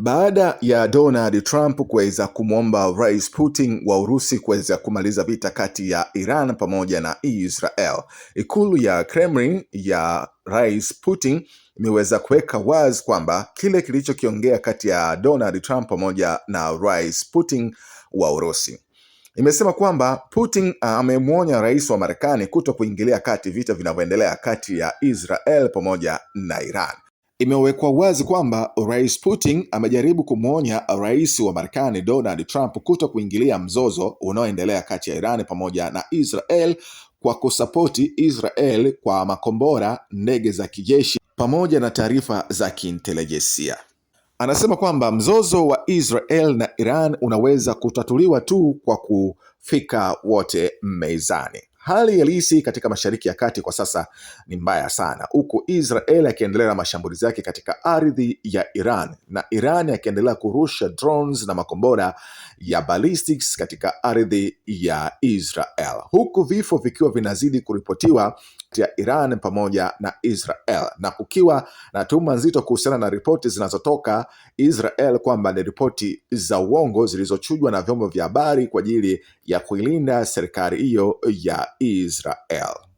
Baada ya Donald Trump kuweza kumwomba Rais Putin wa Urusi kuweza kumaliza vita kati ya Iran pamoja na Israel, ikulu ya Kremlin ya Rais Putin imeweza kuweka wazi kwamba kile kilichokiongea kati ya Donald Trump pamoja na Rais Putin wa Urusi. Imesema kwamba Putin amemwonya rais wa Marekani kuto kuingilia kati vita vinavyoendelea kati ya Israel pamoja na Iran. Imewekwa wazi kwamba Rais Putin amejaribu kumwonya rais wa Marekani Donald Trump kuto kuingilia mzozo unaoendelea kati ya Iran pamoja na Israel kwa kusapoti Israel kwa makombora, ndege za kijeshi pamoja na taarifa za kiintelijensia. Anasema kwamba mzozo wa Israel na Iran unaweza kutatuliwa tu kwa kufika wote mezani. Hali halisi katika Mashariki ya Kati kwa sasa ni mbaya sana, huku Israel akiendelea na mashambulizi yake katika ardhi ya Iran na Iran akiendelea kurusha drones na makombora ya ballistics katika ardhi ya Israel, huku vifo vikiwa vinazidi kuripotiwa ya Iran pamoja na Israel, na kukiwa na tuhuma nzito kuhusiana na ripoti zinazotoka Israel kwamba ni ripoti za uongo zilizochujwa na vyombo vya habari kwa ajili ya kuilinda serikali hiyo ya Israel.